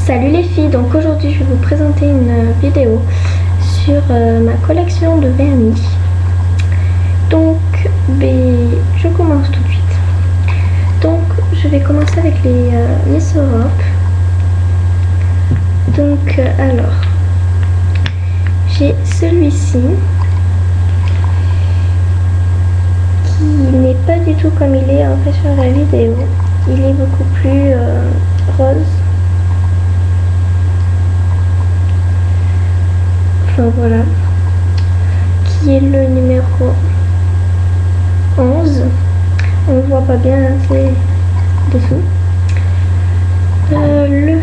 Salut les filles, donc aujourd'hui je vais vous présenter une vidéo sur ma collection de vernis. Donc je commence tout de suite. Donc je vais commencer avec les Miss Europe. Donc alors, j'ai celui-ci qui n'est pas du tout comme il est en fait sur la vidéo. Il est beaucoup plus rose. Enfin voilà, qui est le numéro 11. On ne voit pas bien, hein, c'est dessous. Le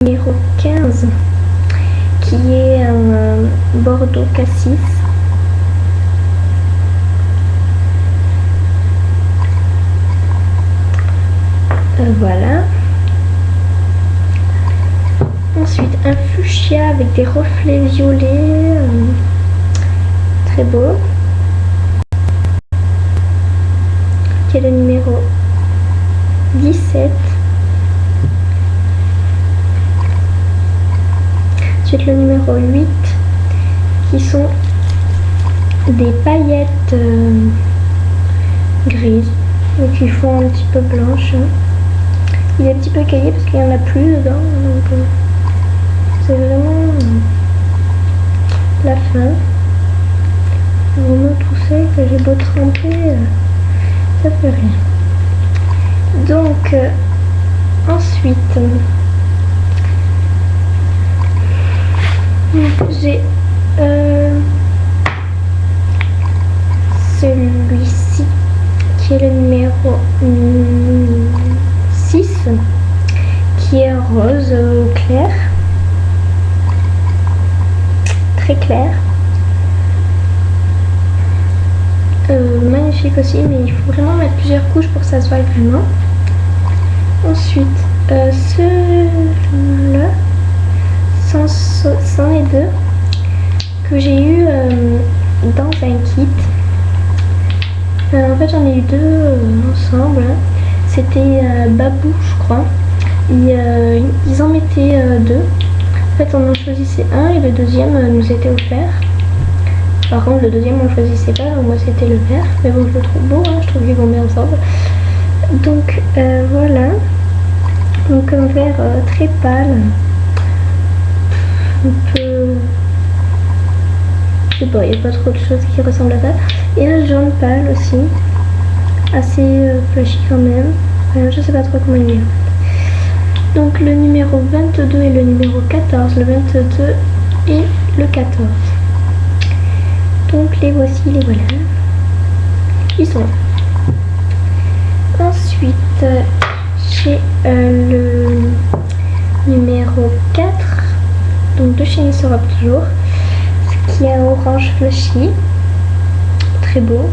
numéro 15 qui est un bordeaux cassis. Voilà. Ensuite un fuchsia avec des reflets violets, très beau, qui est le numéro 17. Ensuite le numéro 8 qui sont des paillettes grises, donc qui font un petit peu blanche. Il est un petit peu caillé parce qu'il n'y en a plus dedans, donc c'est vraiment la fin. Vraiment tout sec, j'ai beau tremper, ça fait rien. Donc ensuite j'ai celui-ci qui est le numéro 6 qui est rose clair, très clair, magnifique aussi, mais il faut vraiment mettre plusieurs couches pour que ça se voie vraiment. Ensuite ceux-là c'en est deux que j'ai eu dans un kit. En fait j'en ai eu deux ensemble. C'était Babou je crois. Ils en mettaient deux. En fait on en choisissait un et le deuxième nous était offert. Par contre le deuxième on le choisissait pas, donc moi c'était le vert. Mais bon je le trouve beau, hein, je trouve qu'ils vont bien ensemble. Donc voilà. Donc un vert très pâle. Un peu... je sais pas, il n'y a pas trop de choses qui ressemblent à ça. Et un jaune pâle aussi. Assez flashy quand même. Enfin, je sais pas trop comment il est. Donc le numéro 22 et le numéro 14. Le 22 et le 14. Donc les voici, les voilà. Ils sont là. Ensuite j'ai le numéro 4. Donc de chez Miss Europe toujours. Qui est un orange flashy. Très beau.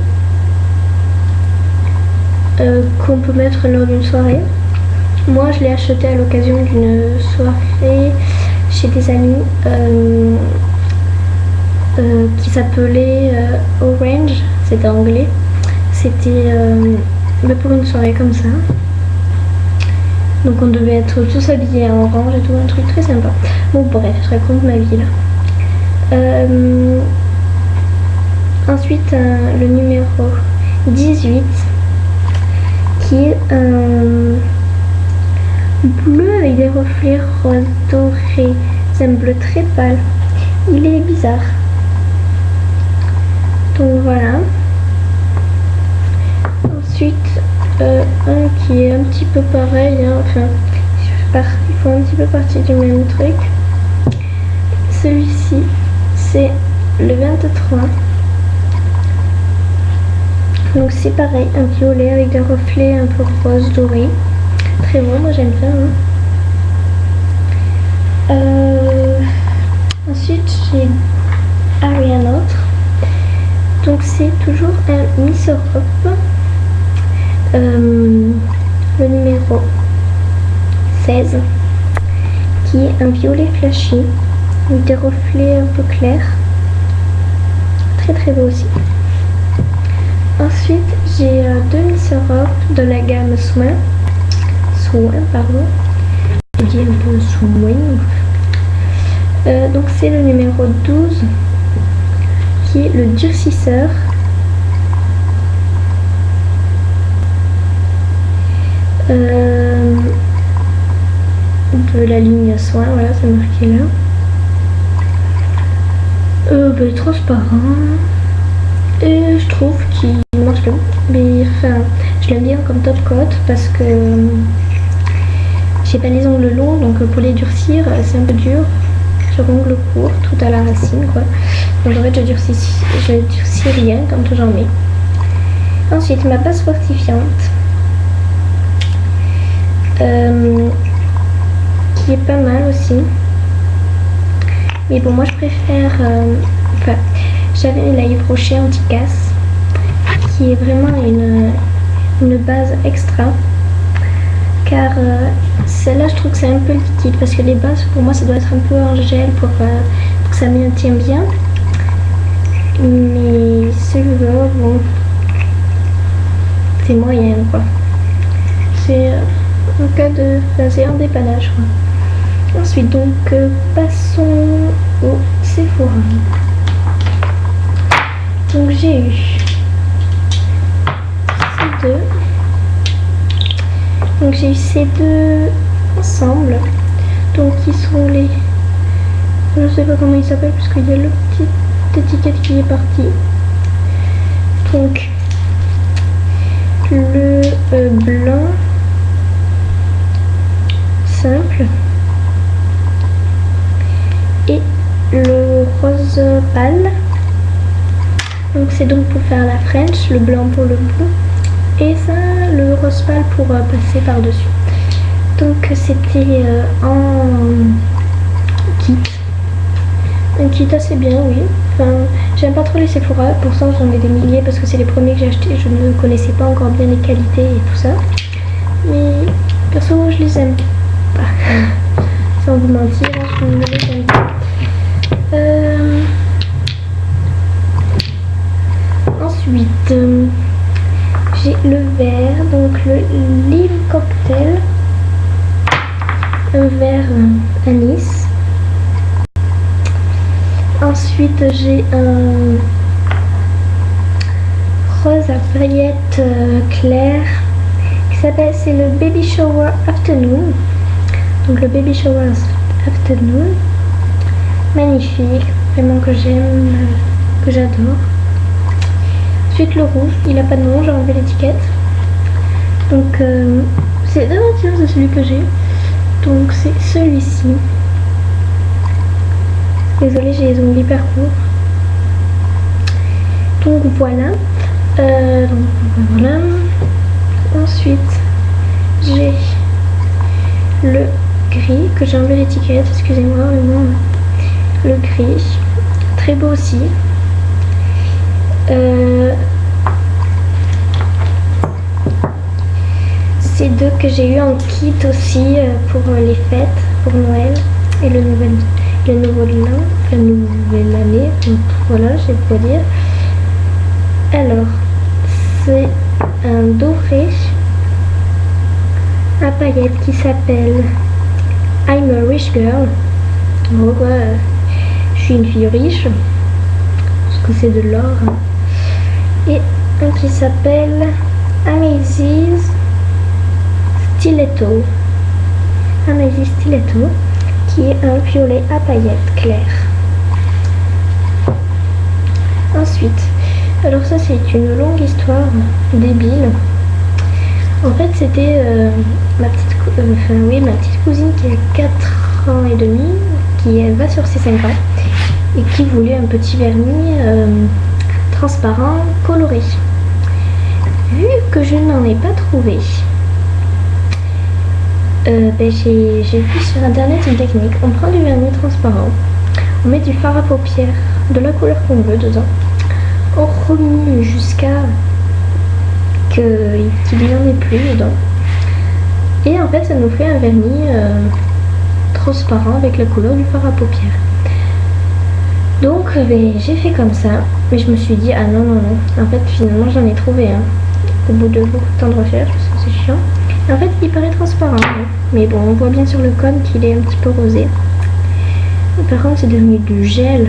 Qu'on peut mettre lors d'une soirée. Moi je l'ai acheté à l'occasion d'une soirée chez des amis qui s'appelait Orange, c'était anglais. C'était pour une soirée comme ça. Donc on devait être tous habillés en orange et tout, un truc très sympa. Bon bref, je raconte ma vie là. Ensuite le numéro 18 qui est un bleu avec des reflets rose doré. C'est un bleu très pâle. Il est bizarre. Donc voilà. Ensuite un qui est un petit peu pareil, hein, enfin ils font un petit peu partie du même truc. Celui-ci c'est le 23. Donc c'est pareil, un violet avec des reflets un peu rose doré. Très beau, moi j'aime bien. Hein. Ensuite j'ai un autre. Donc c'est toujours un Miss Europe. Le numéro 16 qui est un violet flashy avec des reflets un peu clairs. Très très beau aussi. Ensuite, j'ai deux Miss Europe de la gamme Soin, pardon. dit un peu swing. Donc c'est le numéro 12 qui est le durcisseur. De la ligne soin, voilà, c'est marqué là. Transparent. Et je trouve qu'il marche bien. Mais enfin, je l'aime bien comme top coat parce que j'ai pas les ongles longs, donc pour les durcir, c'est un peu dur. Sur ongles courts, tout à la racine, quoi. Donc en fait, je durcis rien quand j'en mets. Ensuite, ma base fortifiante. Qui est pas mal aussi. Mais bon, moi je préfère... enfin, j'avais la Yves Rocher anti-casse qui est vraiment une base extra. Car celle-là, je trouve que c'est un peu liquide parce que les bases, pour moi, ça doit être un peu en gel pour que ça maintienne bien. Mais celui-là, bon, c'est moyen, quoi. C'est en cas de... Enfin, c'est un dépannage, quoi. Ensuite, donc, passons au Sephora. Donc, j'ai eu ces deux. Donc, j'ai eu ces deux ensemble. Donc, qui sont les... Je sais pas comment ils s'appellent, puisqu'il y a le petit étiquette qui est partie. Donc, le blanc simple. Et le rose pâle. Donc c'est donc pour faire la French, le blanc pour le bout et ça le rose pâle pour passer par dessus. Donc c'était en kit, un kit assez bien, oui. Enfin, j'aime pas trop les Sephora, pourtant j'en ai des milliers parce que c'est les premiers que j'ai achetés. Je ne connaissais pas encore bien les qualités et tout ça, mais perso je les aime pas. Sans vous mentir, je ne les aime pas. Ensuite, j'ai le verre, donc le Live Cocktail, un verre anis. Ensuite, j'ai un rose à paillettes claires qui s'appelle, c'est le Baby Shower Afternoon. Donc le Baby Shower Afternoon, magnifique, vraiment que j'aime, que j'adore. Ensuite le rouge, il n'a pas de nom, j'ai enlevé l'étiquette. Donc c'est l'aventure de celui que j'ai. Donc c'est celui-ci. Désolée, j'ai les ongles hyper courts. Donc voilà. Voilà. Ensuite j'ai le gris, que j'ai enlevé l'étiquette, excusez-moi, mais bon, le gris, très beau aussi. Ces deux que j'ai eu en kit aussi pour les fêtes, pour Noël et le nouvel an, la nouvelle année, donc voilà, je vais pas dire. Alors, c'est un doré à paillettes qui s'appelle I'm a Rich Girl. En gros, je suis une fille riche, parce que c'est de l'or. Et un qui s'appelle Amazing Stiletto. Amazing Stiletto, qui est un violet à paillettes claires. Ensuite, alors ça c'est une longue histoire débile. En fait c'était ma petite cousine qui a 4 ans et demi, qui va sur ses 5 ans et qui voulait un petit vernis transparent coloré. Vu que je n'en ai pas trouvé, j'ai vu sur internet une technique. On prend du vernis transparent, on met du fard à paupières de la couleur qu'on veut dedans, on remue jusqu'à qu'il n'y en ait plus dedans, et en fait ça nous fait un vernis transparent avec la couleur du fard à paupières. Donc j'ai fait comme ça, mais je me suis dit ah non, en fait finalement j'en ai trouvé un au bout de beaucoup de temps de recherche parce que c'est chiant. En fait, il paraît transparent, hein. Mais bon, on voit bien sur le cône qu'il est un petit peu rosé. Par contre, c'est devenu du gel.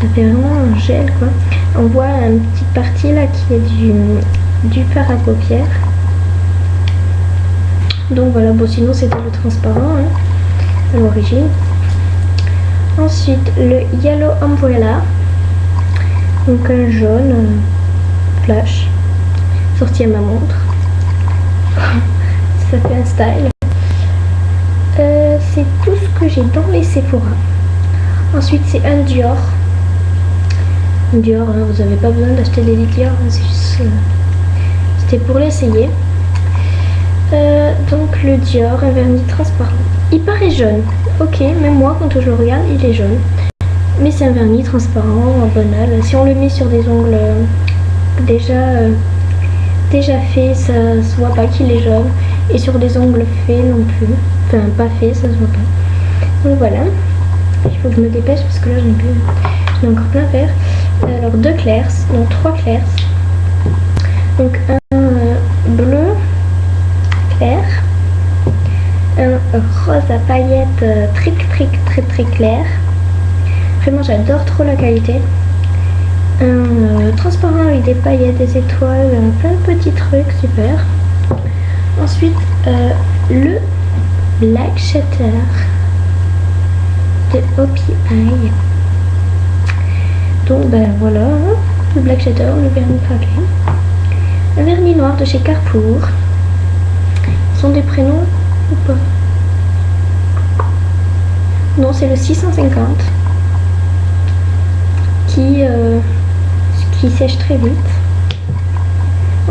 Ça fait vraiment un gel, quoi. On voit une petite partie là qui est du fard à paupières. Donc voilà, bon, sinon c'était le transparent, hein, à l'origine. Ensuite, le Yellow Umbrella. Donc un jaune flash, sorti à ma montre. Ça fait un style. C'est tout ce que j'ai dans les Sephora. Ensuite, c'est un Dior. Dior, hein, vous n'avez pas besoin d'acheter des Dior, hein, c'est juste, c'était pour l'essayer. Donc le Dior, un vernis transparent. Il paraît jaune. Ok, même moi quand je le regarde, il est jaune. Mais c'est un vernis transparent, banal. Si on le met sur des ongles déjà faits, ça se voit pas qu'il est jaune. Et sur des ongles faits non plus. Enfin, pas faits, ça se voit pas. Donc voilà. Il faut que je me dépêche parce que là j'en ai encore plein à faire. Alors 2 clairs, donc 3 clairs. Donc un bleu clair. Un rose à paillettes très clair. Vraiment j'adore trop la qualité. Un transparent avec des paillettes, des étoiles, plein de petits trucs, super. Ensuite le Black Shatter de OPI. Donc ben voilà, le Black Shatter, le vernis craqué. Un vernis noir de chez Carrefour. Ce sont des prénoms ou pas? Non, c'est le 650 qui sèche très vite.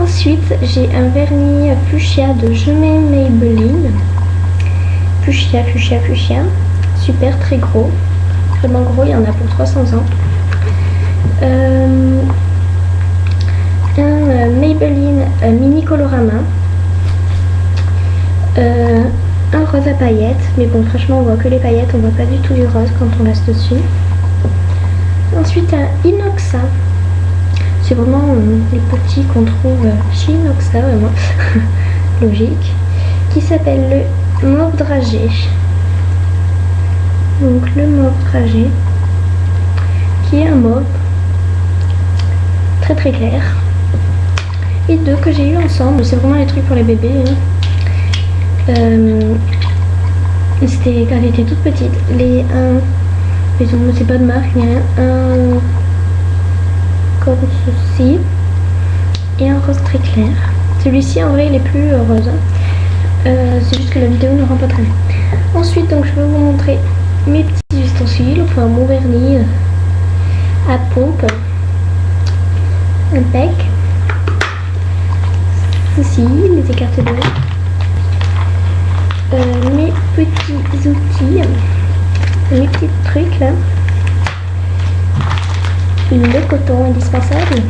Ensuite, j'ai un vernis fuchsia de Jamais Maybelline. Fuchsia. Super, très gros. Vraiment gros, il y en a pour 300 ans. Un Maybelline Mini Colorama. Un rose à paillettes. Mais bon, franchement, on voit que les paillettes. On voit pas du tout du rose quand on reste dessus. Ensuite, un Inoxa. C'est vraiment les petits qu'on trouve chez Inoxa, vraiment. Logique. Qui s'appelle le Mauve Dragé. Donc le Mauve Dragé. Qui est un mauve très clair. Et 2 que j'ai eu ensemble. C'est vraiment les trucs pour les bébés. Hein. C'était quand elle était toute petite. Les 1... c'est pas de marque, mais un comme ceci et un rose très clair. Celui-ci en vrai il est plus rose, c'est juste que la vidéo ne rend pas très bien. Ensuite donc je vais vous montrer mes petits ustensiles, enfin mon vernis à pompe, un bec, ceci, les écartes d'eau, mes petits outils, mes petits trucs là, le coton indispensable.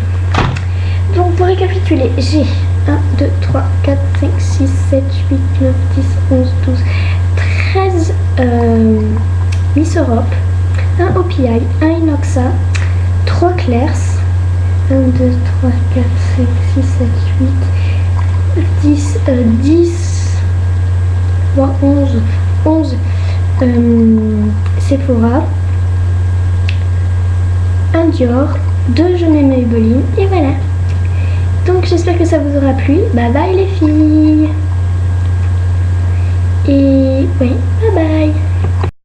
Donc pour récapituler, j'ai 1, 2, 3, 4, 5, 6, 7, 8, 9, 10, 11, 12, 13 Miss Europe, un OPI, un Inoxa, 3 Clairs, 1, 2, 3, 4, 5, 6, 7, 8, 10, voire 11 Sephora, un Dior, 2 Jamais Maybelline et voilà. Donc j'espère que ça vous aura plu. Bye bye les filles. Et oui.